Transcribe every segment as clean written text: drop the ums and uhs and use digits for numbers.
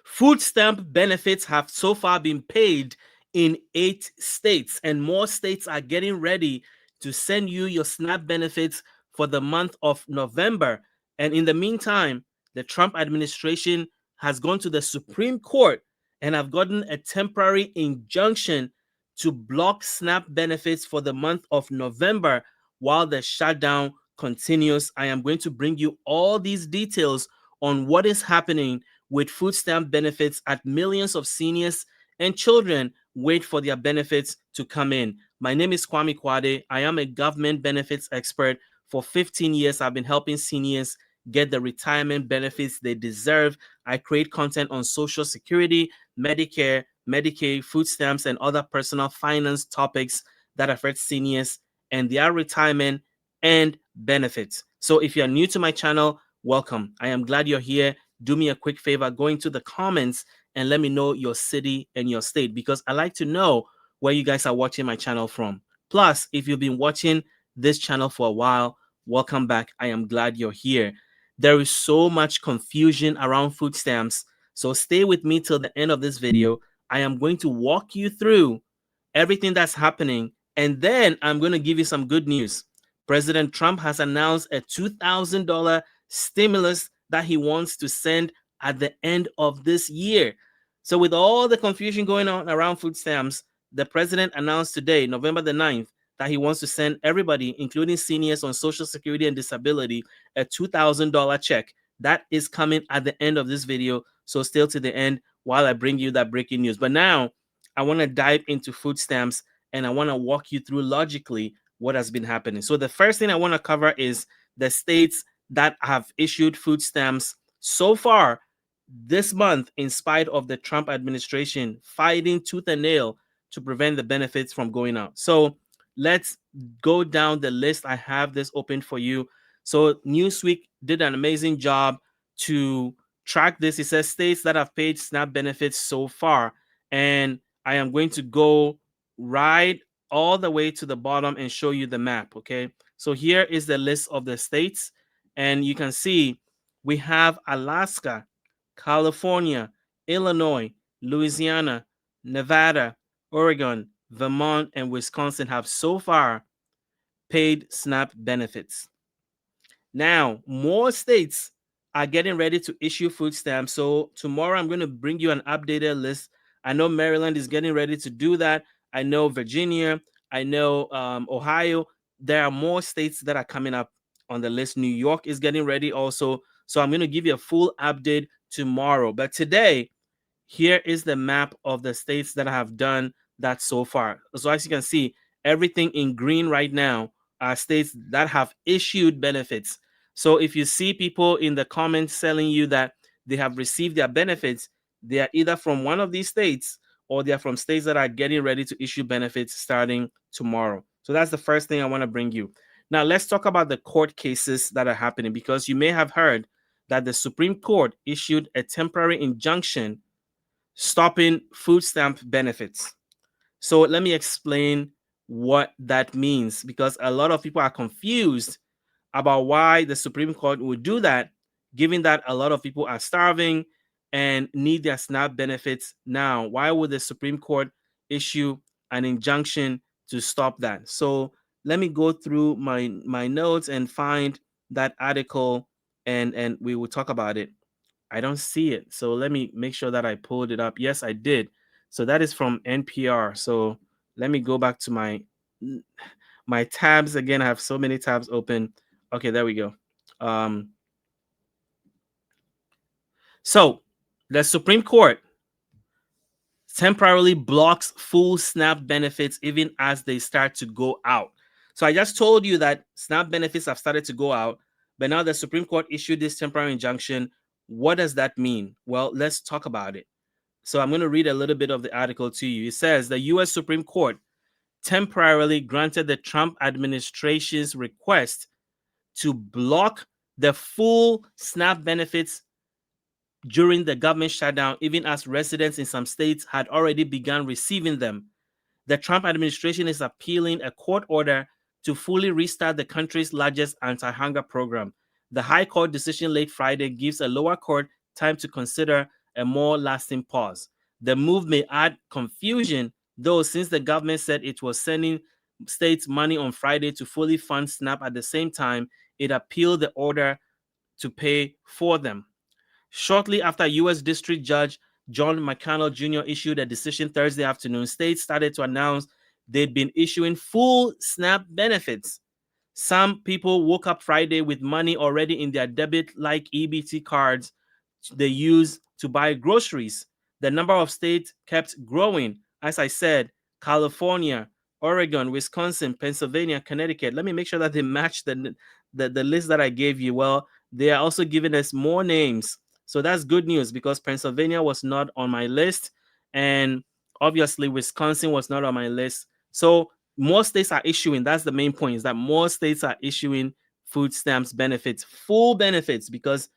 Food stamp benefits have so far been paid in 8 states, and more states are getting ready to send you your SNAP benefits for the month of November. And in the meantime, the Trump administration has gone to the Supreme Court and have gotten a temporary injunction to block SNAP benefits for the month of November while the shutdown continues. I am going to bring you all these details on what is happening with food stamp benefits as millions of seniors and children wait for their benefits to come in. My name is Kwame Kwade. I am a government benefits expert. For 15 years, I've been helping seniors get the retirement benefits they deserve. I create content on Social Security, Medicare, Medicaid, food stamps, and other personal finance topics that affect seniors and their retirement and benefits. So if you're new to my channel, welcome. I am glad you're here. Do me a quick favor, go into the comments and let me know your city and your state, because I like to know where you guys are watching my channel from. Plus, if you've been watching this channel for a while, welcome back. I am glad you're here. There is so much confusion around food stamps, so stay with me till the end of this video. I am going to walk you through everything that's happening, and then I'm going to give you some good news. President Trump has announced a $2,000 stimulus that he wants to send at the end of this year. So with all the confusion going on around food stamps, the president announced today, November the 9th, that he wants to send everybody, including seniors on Social Security and disability, a $2,000 check. That is coming at the end of this video. So still to the end while I bring you that breaking news. But now I want to dive into food stamps and I want to walk you through logically what has been happening. So the first thing I want to cover is the states that have issued food stamps so far this month, in spite of the Trump administration fighting tooth and nail to prevent the benefits from going out. So let's go down the list. I have this open for you. So Newsweek did an amazing job to track this. It says states that have paid SNAP benefits so far. And I am going to go right all the way to the bottom and show you the map. Okay. So here is the list of the states. And you can see we have Alaska, California, Illinois, Louisiana, Nevada, Oregon, Vermont, and Wisconsin have so far paid SNAP benefits. Now, more states are getting ready to issue food stamps. So tomorrow I'm going to bring you an updated list. I know Maryland is getting ready to do that. I know Virginia. I know Ohio. There are more states that are coming up on the list. New York is getting ready also. So I'm going to give you a full update tomorrow. But today, here is the map of the states that have done that so far. So as you can see, everything in green right now are states that have issued benefits. So if you see people in the comments telling you that they have received their benefits, they are either from one of these states or they are from states that are getting ready to issue benefits starting tomorrow. So that's the first thing I want to bring you. Now let's talk about the court cases that are happening, because you may have heard that the Supreme Court issued a temporary injunction stopping food stamp benefits. So let me explain what that means, because a lot of people are confused about why the Supreme Court would do that, given that a lot of people are starving and need their SNAP benefits now. Why would the Supreme Court issue an injunction to stop that? So let me go through my notes and find that article, and we will talk about it. I don't see it. So let me make sure that I pulled it up. Yes, I did. So that is from NPR. So let me go back to my tabs again. I have so many tabs open. Okay, there we go. So the Supreme Court temporarily blocks full SNAP benefits even as they start to go out. So I just told you that SNAP benefits have started to go out, but now the Supreme Court issued this temporary injunction. What does that mean? Well, let's talk about it. So I'm going to read a little bit of the article to you. It says the U.S. Supreme Court temporarily granted the Trump administration's request to block the full SNAP benefits during the government shutdown, even as residents in some states had already begun receiving them. The Trump administration is appealing a court order to fully restart the country's largest anti-hunger program. The High Court decision late Friday gives a lower court time to consider a more lasting pause. The move may add confusion, though, since the government said it was sending states money on Friday to fully fund SNAP at the same time, it appealed the order to pay for them. Shortly after U.S. District Judge John McConnell Jr. issued a decision Thursday afternoon, states started to announce they'd been issuing full SNAP benefits. Some people woke up Friday with money already in their debit-like EBT cards they use to buy groceries. The number of states kept growing. As I said, California, Oregon, Wisconsin, Pennsylvania, Connecticut. Let me make sure that they match the list that I gave you. Well, they are also giving us more names. So that's good news because Pennsylvania was not on my list. And obviously, Wisconsin was not on my list. So more states are issuing. That's the main point, is that more states are issuing food stamps benefits, full benefits, because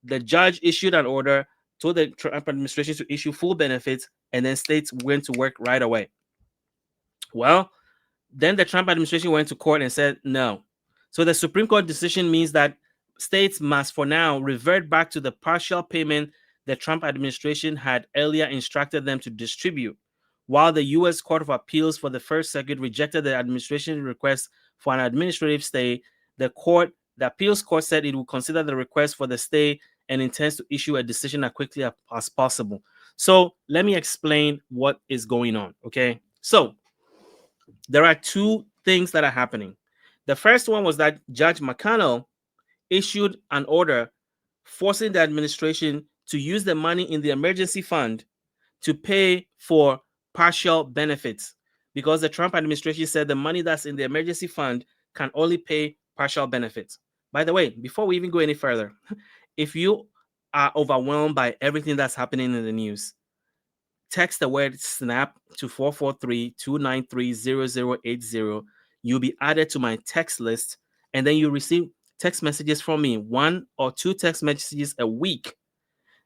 the judge issued an order, told the Trump administration to issue full benefits, and then states went to work right away. Well, then the Trump administration went to court and said no. So the Supreme Court decision means that states must, for now, revert back to the partial payment the Trump administration had earlier instructed them to distribute. While the U.S. Court of Appeals for the First Circuit rejected the administration's request for an administrative stay, the appeals court said it will consider the request for the stay and intends to issue a decision as quickly as possible. So let me explain what is going on, okay? So there are two things that are happening. The first one was that Judge McConnell issued an order forcing the administration to use the money in the emergency fund to pay for partial benefits, because the Trump administration said the money that's in the emergency fund can only pay partial benefits. By the way, before we even go any further, if you are overwhelmed by everything that's happening in the news, text the word SNAP to 443-293-0080. You'll be added to my text list, and then you receive text messages from me, 1 or 2 text messages a week.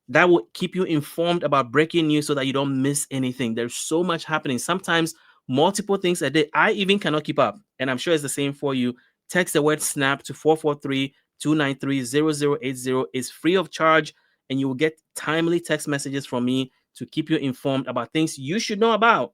That will keep you informed about breaking news so that you don't miss anything. There's so much happening. Sometimes multiple things a day. I even cannot keep up, and I'm sure it's the same for you. Text the word SNAP to 443-293-0080. It's free of charge, and you will get timely text messages from me to keep you informed about things you should know about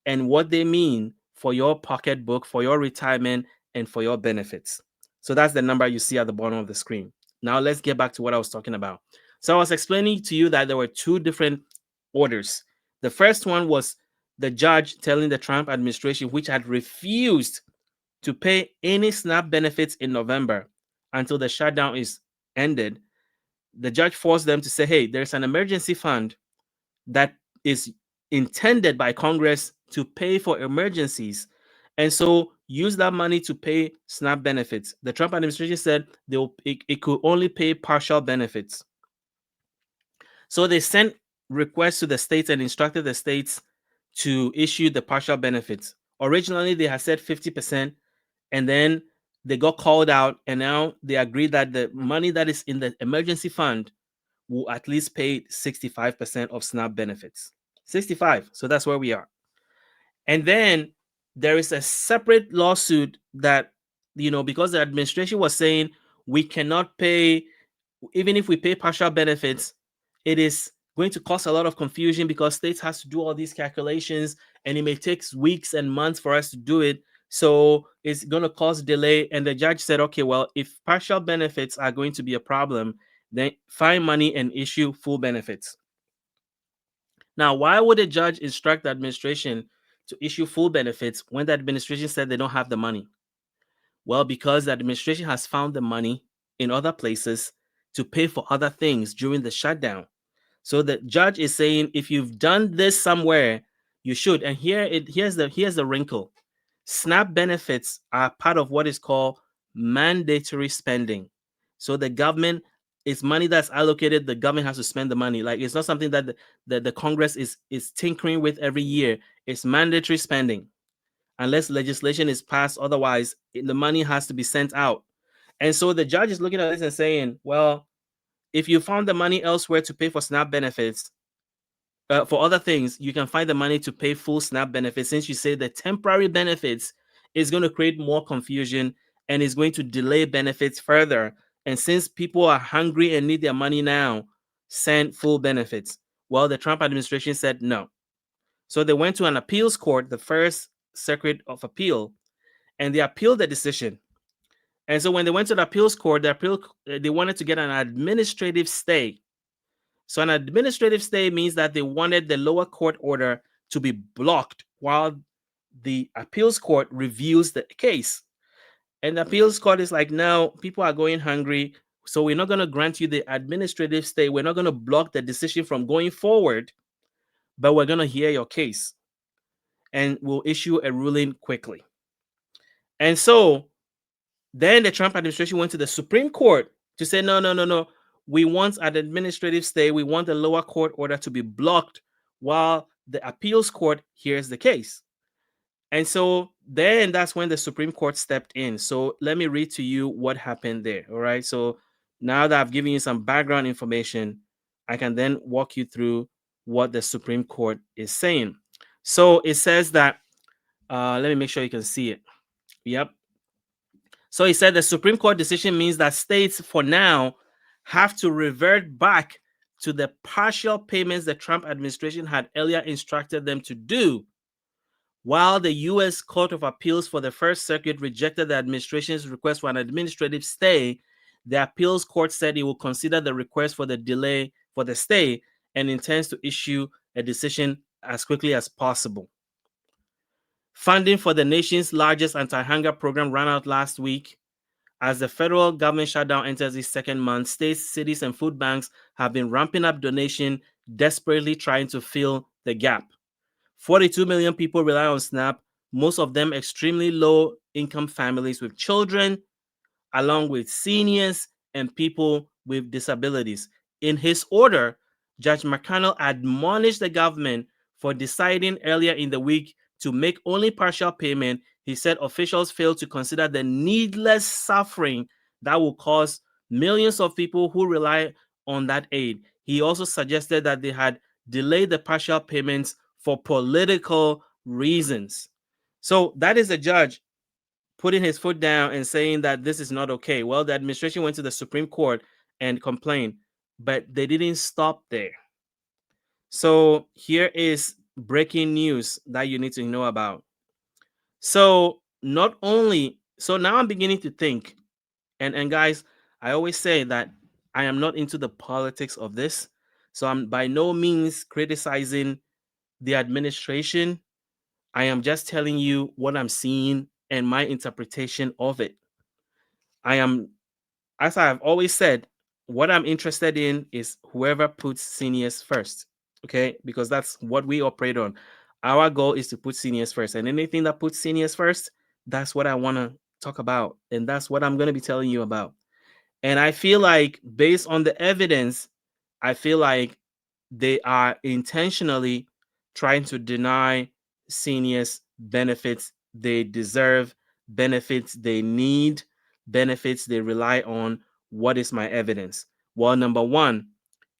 and what they mean for your pocketbook, for your retirement, and for your benefits. So that's the number you see at the bottom of the screen. Now let's get back to what I was talking about. So I was explaining to you that there were two different orders. The first one was the judge telling the Trump administration, which had refused to pay any SNAP benefits in November until the shutdown is ended. The judge forced them to say, hey, there's an emergency fund that is intended by Congress to pay for emergencies. And so use that money to pay SNAP benefits. The Trump administration said it could only pay partial benefits. So they sent requests to the states and instructed the states to issue the partial benefits. Originally, they had said 50%, and then they got called out, and now they agreed that the money that is in the emergency fund will at least pay 65% of SNAP benefits. 65. So that's where we are. And then there is a separate lawsuit that, because the administration was saying we cannot pay, even if we pay partial benefits, it is going to cause a lot of confusion because states has to do all these calculations, and it may take weeks and months for us to do it. So it's going to cause delay. And the judge said, okay, well, if partial benefits are going to be a problem, then find money and issue full benefits. Now, why would a judge instruct the administration to issue full benefits when the administration said they don't have the money? Well, because the administration has found the money in other places to pay for other things during the shutdown. So the judge is saying, if you've done this somewhere, you should. And here's the wrinkle. SNAP benefits are part of what is called mandatory spending. So the government, it's money that's allocated, the government has to spend the money. Like, it's not something that the Congress is tinkering with every year. It's mandatory spending. Unless legislation is passed, otherwise the money has to be sent out. And so the judge is looking at this and saying, well, if you found the money elsewhere to pay for SNAP benefits, for other things, you can find the money to pay full SNAP benefits. Since you say the temporary benefits is going to create more confusion and is going to delay benefits further. And since people are hungry and need their money now, send full benefits. Well, the Trump administration said no. So they went to an appeals court, the First Circuit of Appeal, and they appealed the decision. And so when they went to the appeals court, they wanted to get an administrative stay. So an administrative stay means that they wanted the lower court order to be blocked while the appeals court reviews the case. And the appeals court is like, no, people are going hungry. So we're not going to grant you the administrative stay. We're not going to block the decision from going forward, but we're going to hear your case and we'll issue a ruling quickly. And so then the Trump administration went to the Supreme Court to say, no. We want an administrative stay. We want the lower court order to be blocked while the appeals court hears the case. And so then that's when the Supreme Court stepped in. So let me read to you what happened there. All right. So now that I've given you some background information, I can then walk you through what the Supreme Court is saying. So it says that, let me make sure you can see it. Yep. So he said the Supreme Court decision means that states for now have to revert back to the partial payments the Trump administration had earlier instructed them to do. While the U.S. Court of Appeals for the First Circuit rejected the administration's request for an administrative stay, the appeals court said it will consider the request for the delay for the stay and intends to issue a decision as quickly as possible. Funding for the nation's largest anti-hunger program ran out last week. As the federal government shutdown enters its second month, states, cities, and food banks have been ramping up donation, desperately trying to fill the gap. 42 million people rely on SNAP, most of them extremely low-income families with children, along with seniors and people with disabilities. In his order, Judge McConnell admonished the government for deciding earlier in the week to make only partial payment. He said officials failed to consider the needless suffering that will cause millions of people who rely on that aid. He also suggested that they had delayed the partial payments for political reasons. So that is a judge putting his foot down and saying that this is not okay. Well, the administration went to the Supreme Court and complained, but they didn't stop there. So here is breaking news that you need to know about. So now I'm beginning to think, and guys, I always say that I am not into the politics of this. So I'm by no means criticizing the administration. I am just telling you what I'm seeing and my interpretation of it. As I've always said, what I'm interested in is whoever puts seniors first, okay? Because that's what we operate on. Our goal is to put seniors first, and anything that puts seniors first, that's what I want to talk about, and that's what I'm going to be telling you about. And I feel like based on the evidence, I feel like they are intentionally trying to deny seniors benefits they deserve, benefits they need, benefits they rely on. What is my evidence? Well, number one,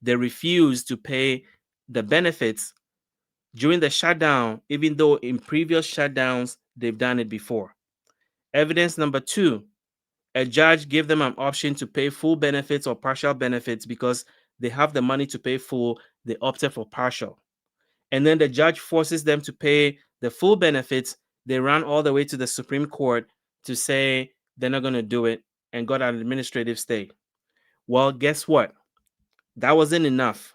they refuse to pay the benefits during the shutdown, even though in previous shutdowns they've done it before. Evidence number two, a judge gave them an option to pay full benefits or partial benefits because they have the money to pay full. They opted for partial. And then the judge forces them to pay the full benefits. They ran all the way to the Supreme Court to say they're not going to do it and got an administrative stay. Well, guess what? That wasn't enough.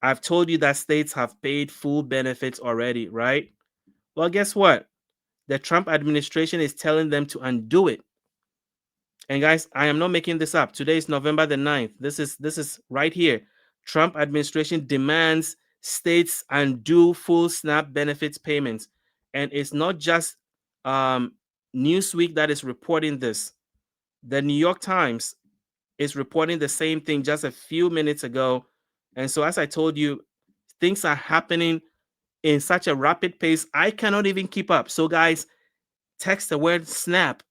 I've told you that states have paid full benefits already, right? Well, guess what? The Trump administration is telling them to undo it. And guys, I am not making this up. Today is November the 9th. This is right here. Trump administration demands states undo full SNAP benefits payments. And it's not just Newsweek that is reporting this. The New York Times is reporting the same thing just a few minutes ago. And so as I told you, things are happening in such a rapid pace, I cannot even keep up. So guys, text the word SNAP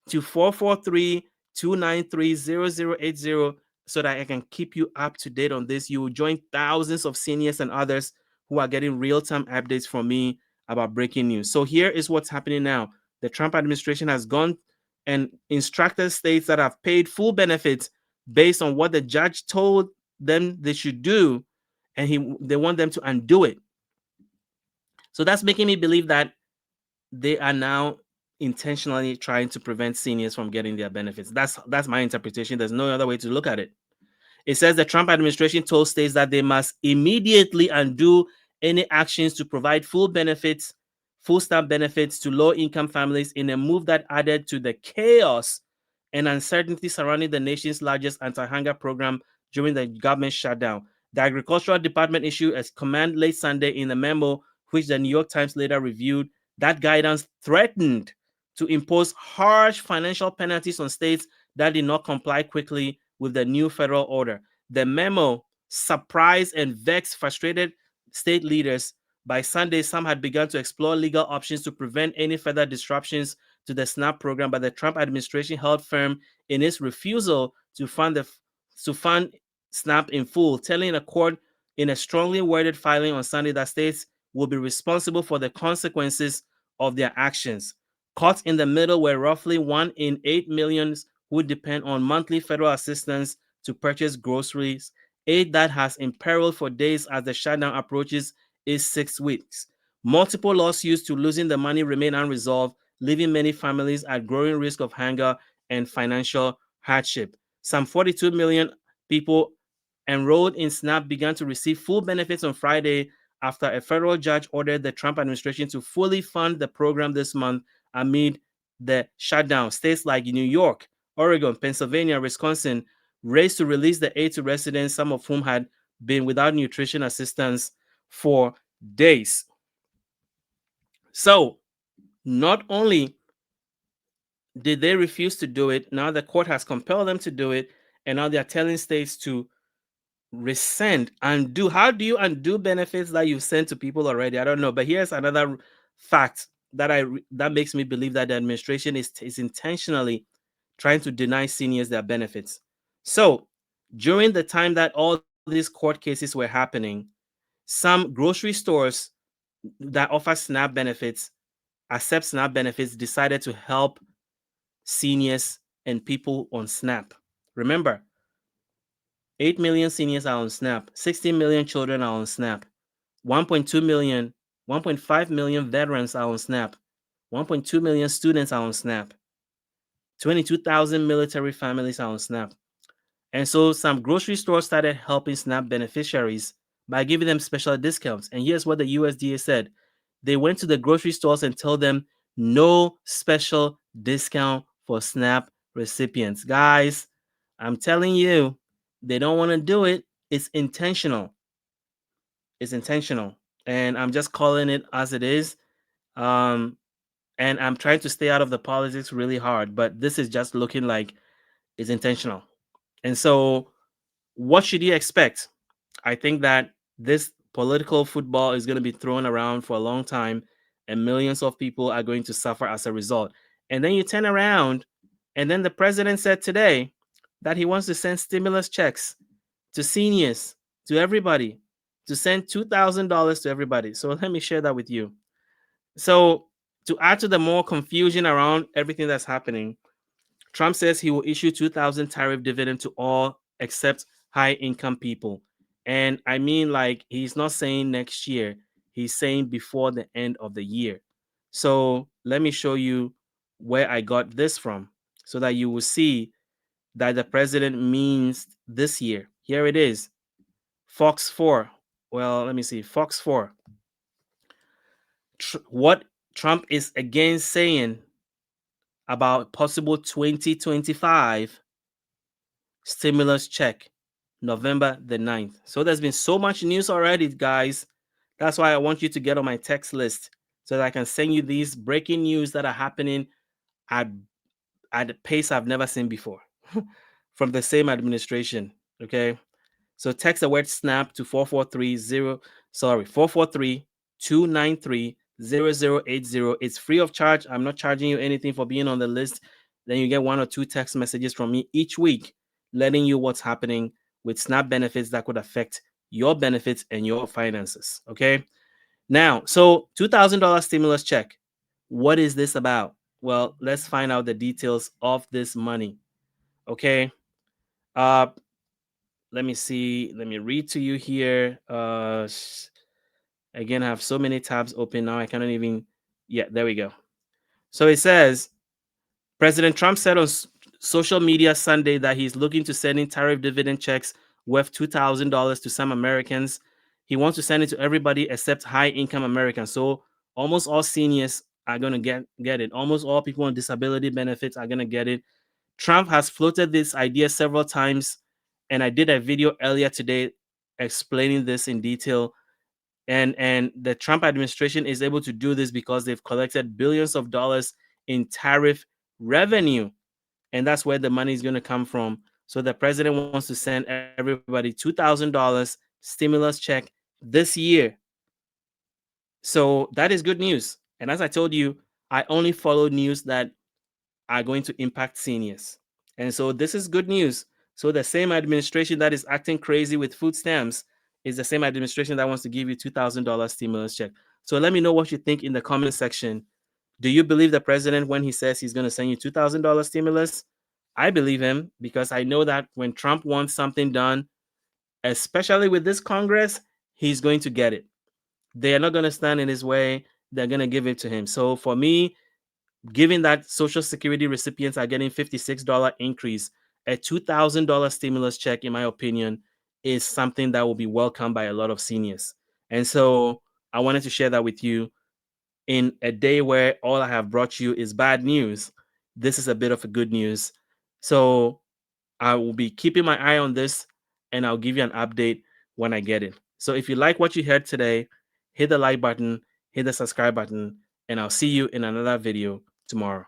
to 443-293-0080 so that I can keep you up to date on this. You will join thousands of seniors and others who are getting real-time updates from me about breaking news. So here is what's happening now. The Trump administration has gone and instructed states that have paid full benefits based on what the judge told them they should do, and they want them to undo it. So that's making me believe that they are now intentionally trying to prevent seniors from getting their benefits. That's my interpretation. There's no other way to look at it. It says the Trump administration told states that they must immediately undo any actions to provide full SNAP benefits to low income families in a move that added to the chaos and uncertainty surrounding the nation's largest anti hunger program during the government shutdown. The Agricultural Department issued a command late Sunday in a memo, which the New York Times later reviewed. That guidance threatened to impose harsh financial penalties on states that did not comply quickly with the new federal order. The memo surprised and vexed frustrated state leaders. By Sunday, some had begun to explore legal options to prevent any further disruptions to the SNAP program, but the Trump administration held firm in its refusal to fund SNAP in full, telling a court in a strongly worded filing on Sunday that states will be responsible for the consequences of their actions. Caught in the middle were roughly 1 in 8 million who depend on monthly federal assistance to purchase groceries, aid that has imperiled for days as the shutdown approaches its 6 weeks. Multiple lawsuits to losing the money remain unresolved, leaving many families at growing risk of hunger and financial hardship. Some 42 million people enrolled in SNAP began to receive full benefits on Friday after a federal judge ordered the Trump administration to fully fund the program this month amid the shutdown. States like New York, Oregon, Pennsylvania, Wisconsin raced to release the aid to residents, some of whom had been without nutrition assistance for days. So, not only did they refuse to do it, now the court has compelled them to do it, and now they're telling states to rescind, undo. How do you undo benefits that you've sent to people already? I don't know. But here's another fact that makes me believe that the administration is intentionally trying to deny seniors their benefits. So during the time that all these court cases were happening, some grocery stores that offer SNAP benefits, accept SNAP benefits, decided to help seniors and people on SNAP. Remember, 8 million seniors are on SNAP, 16 million children are on SNAP, 1.2 million, 1.5 million veterans are on SNAP, 1.2 million students are on SNAP, 22,000 military families are on SNAP. And so some grocery stores started helping SNAP beneficiaries by giving them special discounts. And here's what the USDA said. They went to the grocery stores and told them no special discount for SNAP recipients. Guys, I'm telling you, they don't want to do it. It's intentional. It's intentional. And I'm just calling it as it is. And I'm trying to stay out of the politics really hard, but this is just looking like it's intentional. And so, what should you expect? I think that this political football is going to be thrown around for a long time, and millions of people are going to suffer as a result. And then you turn around, and then the president said today that he wants to send stimulus checks to seniors, to everybody, to send $2,000 to everybody. So let me share that with you. So, to add to the more confusion around everything that's happening, Trump says he will issue 2,000 tariff dividend to all except high income people. And I mean, like, he's not saying next year, he's saying before the end of the year. So let me show you where I got this from so that you will see that the president means this year. Here it is. Fox 4. Well, let me see. Fox 4. What Trump is again saying about possible 2025 stimulus check, November the 9th. So there's been so much news already, guys. That's why I want you to get on my text list so that I can send you these breaking news that are happening at a pace I've never seen before from the same administration. Okay. So text the word SNAP to 443-293-0080. It's free of charge. I'm not charging you anything for being on the list. Then you get 1 or 2 text messages from me each week letting you what's happening with SNAP benefits that could affect your benefits and your finances. Okay. Now, so $2,000 stimulus check. What is this about? Well, let's find out the details of this money. Okay. Uh, let me see. Let me read to you here. Again, I have so many tabs open now. I cannot even. Yeah, there we go. So it says President Trump said on social media Sunday that he's looking to send in tariff dividend checks worth $2,000 to some Americans. He wants to send it to everybody except high-income Americans. So almost all seniors are going to get it. Almost all people on disability benefits are going to get it. Trump has floated this idea several times, and I did a video earlier today explaining this in detail. And the Trump administration is able to do this because they've collected billions of dollars in tariff revenue, and that's where the money is going to come from. So the president wants to send everybody $2,000 stimulus check this year. So that is good news. And as I told you, I only follow news that are going to impact seniors. And so this is good news. So the same administration that is acting crazy with food stamps is the same administration that wants to give you $2,000 stimulus check. So let me know what you think in the comment section. Do you believe the president when he says he's going to send you $2,000 stimulus? I believe him because I know that when Trump wants something done, especially with this Congress, he's going to get it. They are not going to stand in his way. They're going to give it to him. So for me, given that Social Security recipients are getting $56 increase, a $2,000 stimulus check, in my opinion, is something that will be welcomed by a lot of seniors. And so I wanted to share that with you in a day where all I have brought you is bad news. This is a bit of a good news. So I will be keeping my eye on this and I'll give you an update when I get it. So if you like what you heard today, hit the like button, hit the subscribe button, and I'll see you in another video tomorrow.